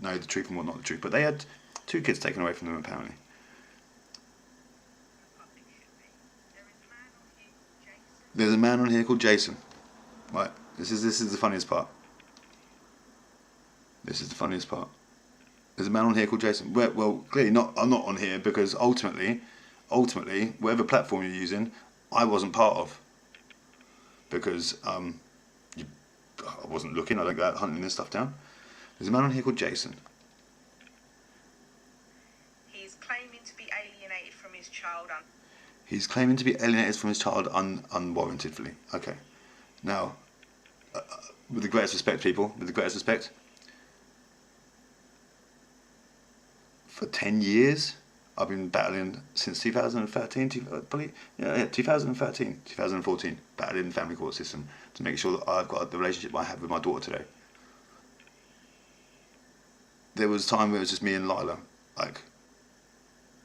know the truth and what not the truth. But they had 2 kids taken away from them, apparently. There's a man on here called Jason. Right, this is the funniest part. There's a man on here called Jason. Well, clearly not. I'm not on here because ultimately, whatever platform you're using, I wasn't part of. Because I wasn't looking. I don't go out hunting this stuff down. There's a man on here called Jason. He's claiming to be alienated from his child. He's claiming to be alienated from his child unwarrantedly. Okay. Now, with the greatest respect, people, with the greatest respect, for 10 years, I've been battling since 2013, 2014, battling the family court system to make sure that I've got the relationship I have with my daughter today. There was a time where it was just me and Lyla, like,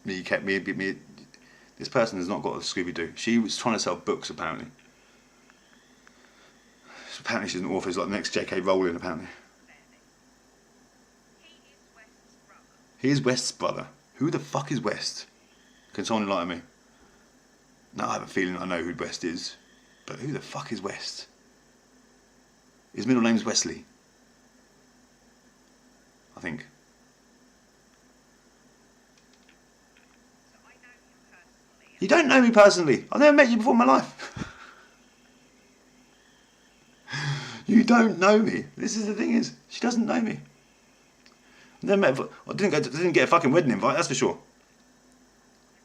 me. This person has not got a Scooby-Doo. She was trying to sell books, apparently. Apparently she's an author, she's like the next J.K. Rowling, apparently. He is West's brother. Who the fuck is West? Can someone enlighten me? Now I have a feeling I know who West is, but who the fuck is West? His middle name's Wesley, I think. So I know him personally. You don't know me personally. I've never met you before in my life. You don't know me. This is the thing is, she doesn't know me. Never met. I didn't get a fucking wedding invite. That's for sure.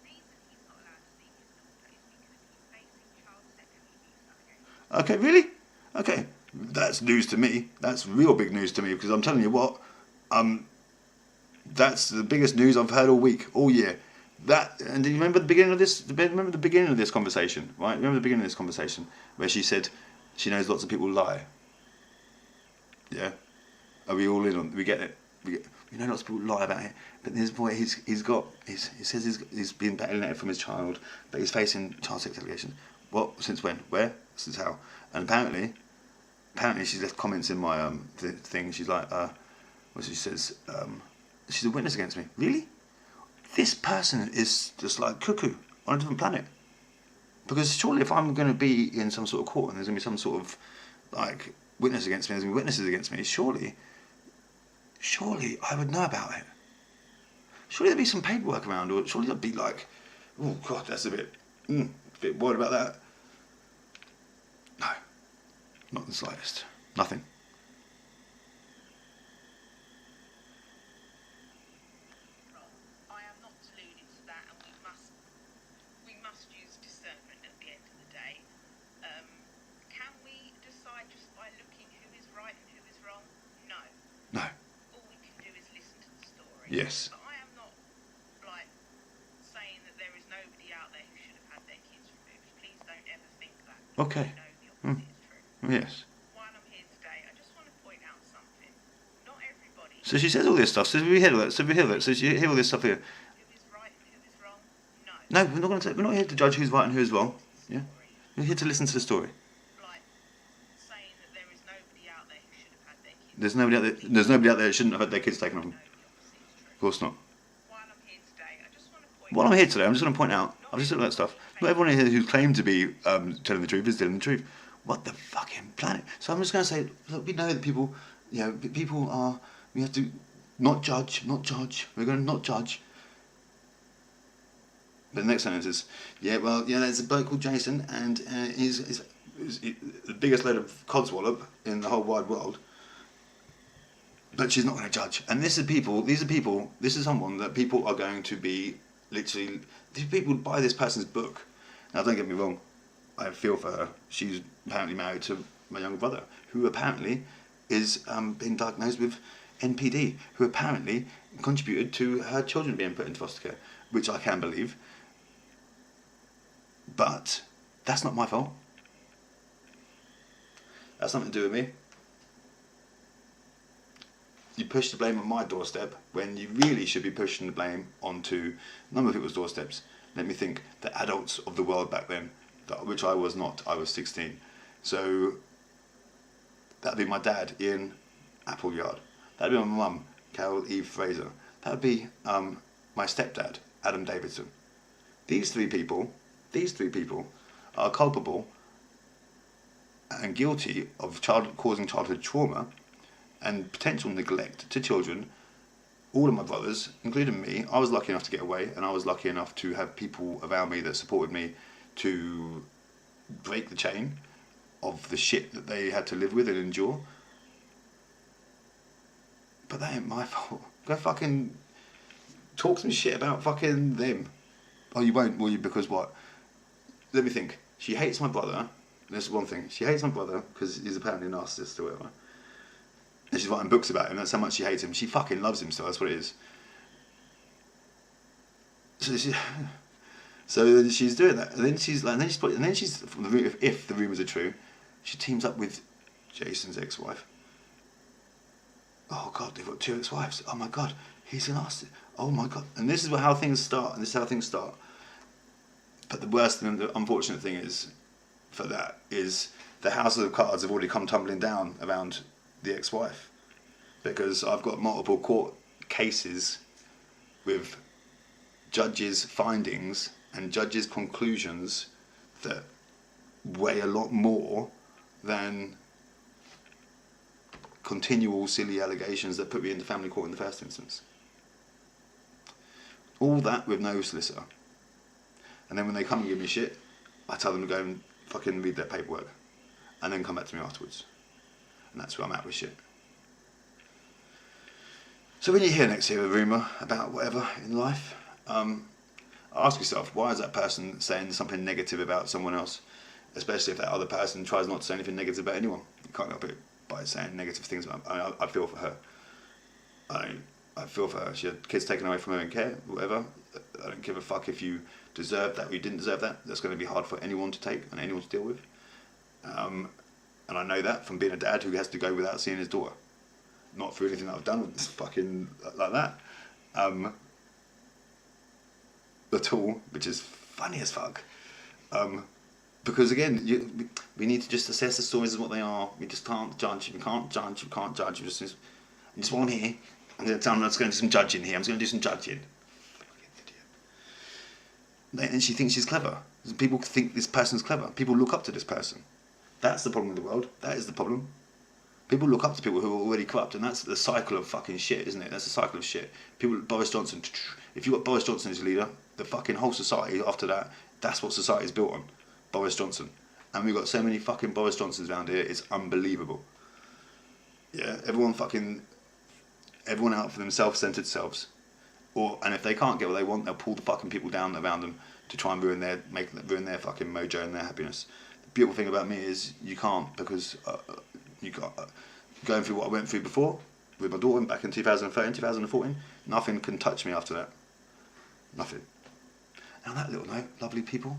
The reason he's not allowed to see his daughter is because he's facing child sexual abuse allegations. Okay, really? Okay, that's news to me. That's real big news to me because I'm telling you what, that's the biggest news I've heard all week, all year. That, and do you remember the beginning of this? Remember the beginning of this conversation, right? Remember the beginning of this conversation where she said she knows lots of people lie. Yeah, are we all in on? We get it. We know lots of people lie about it, but this boy, he says he's been battling it from his child, but he's facing child sex allegations. What? Since when? Where? Since how? And apparently she's left comments in my thing. She's like, what she says, she's a witness against me. Really? This person is just like cuckoo on a different planet. Because surely if I'm going to be in some sort of court and there's going to be some sort of like witness against me, there's going to be witnesses against me, surely I would know about it. Surely there'd be some paperwork around, or surely I'd be like, oh God, that's a bit worried about that. No, not the slightest. Nothing. I am not deluded to that, and we must use discernment at the end of the day. Can we decide just by looking who is right and who is wrong? No. No. All we can do is listen to the story. Yes. But I am not like saying that there is nobody out there who should have had their kids removed. Please don't ever think that. Okay. You know the opposite is true. Yes. While I'm here today, I just want to point out something. Not everybody So she says all this stuff. So we hear all that. So you hear all this stuff here. who is right and who is wrong. No. No, we're not here to judge who's right and who's wrong. Yeah. We're here to listen to the story. Like saying that there is nobody out there who should have had their kids. There's nobody out there that shouldn't have had their kids taken off them. No, the opposite is true. Of course not. While I'm here today, I just want to point While I'm here today, I'm just going to point out, I've just looked at that stuff. Not everyone here who's claimed to be telling the truth is telling the truth. What the fucking planet? So I'm just going to say, look, we know that people, we have to not judge. We're going to not judge. But the next sentence is, there's a bloke called Jason, and he's the biggest load of codswallop in the whole wide world. But she's not going to judge. And this is someone that people are going to be literally, these people buy this person's book. Now don't get me wrong, I feel for her. She's apparently married to my younger brother, who apparently is being diagnosed with NPD, who apparently contributed to her children being put into foster care, which I can believe. But that's not my fault. That's nothing to do with me. You push the blame on my doorstep when you really should be pushing the blame onto a number of people's doorsteps. Let me think, the adults of the world back then, which I was not. I was 16. So that'd be my dad, Ian Appleyard. That'd be my mum, Carol Eve Fraser. That'd be my stepdad, Adam Davidson. These three people are culpable and guilty of causing childhood trauma and potential neglect to children. All of my brothers, including me, I was lucky enough to get away, and I was lucky enough to have people around me that supported me to break the chain of the shit that they had to live with and endure. But that ain't my fault. Go fucking talk some shit about fucking them. Oh, you won't, will you? Because what? Let me think. She hates my brother. This is one thing. She hates my brother because he's apparently a narcissist or whatever. And she's writing books about him. That's how much she hates him. She fucking loves him still. That's what it is. So she's doing that, and then if the rumours are true, she teams up with Jason's ex-wife. Oh God, they've got two ex-wives. Oh my God, he's an narcissist. Oh my God, and this is how things start. But the worst and the unfortunate thing is, for that, is the house of cards have already come tumbling down around the ex-wife, because I've got multiple court cases with judges' findings and judges' conclusions that weigh a lot more than continual silly allegations that put me into family court in the first instance. All that with no solicitor. And then when they come and give me shit, I tell them to go and fucking read their paperwork. And then come back to me afterwards. And that's where I'm at with shit. So when you next hear a rumour about whatever in life, ask yourself, why is that person saying something negative about someone else? Especially if that other person tries not to say anything negative about anyone. You can't help it by saying negative things about her. I feel for her. I feel for her. She had kids taken away from her in care, whatever. I don't give a fuck if you deserve that or you didn't deserve that. That's going to be hard for anyone to take and anyone to deal with. And I know that from being a dad who has to go without seeing his daughter. Not for anything that I've done fucking like that. At all, which is funny as fuck. Because again, we need to just assess the stories as what they are. We just can't judge. We can't judge. You just want here. I'm going to tell them I'm just going to do some judging here. I'm just going to do some judging. Fucking idiot. And she thinks she's clever. People think this person's clever. People look up to this person. That's the problem with the world. That is the problem. People look up to people who are already corrupt, and that's the cycle of fucking shit, isn't it? That's the cycle of shit. People, Boris Johnson, if you've got Boris Johnson as your leader, the fucking whole society after that, that's what society is built on. Boris Johnson. And we've got so many fucking Boris Johnsons around here, it's unbelievable. Yeah, everyone out for themselves, centered selves. And if they can't get what they want, they'll pull the fucking people down around them to try and ruin their fucking mojo and their happiness. The beautiful thing about me is you can't, because going through what I went through before with my daughter back in 2013, 2014, nothing can touch me after that. Nothing. And on that little note, lovely people,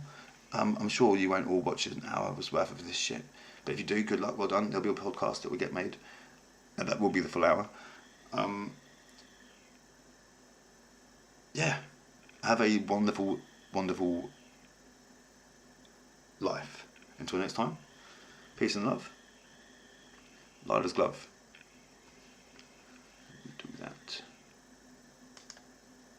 I'm sure you won't all watch an hour's worth of this shit. But if you do, good luck, well done. There'll be a podcast that will get made. And that will be the full hour. Yeah. Have a wonderful, wonderful life. Until next time, peace and love. Lyla's glove.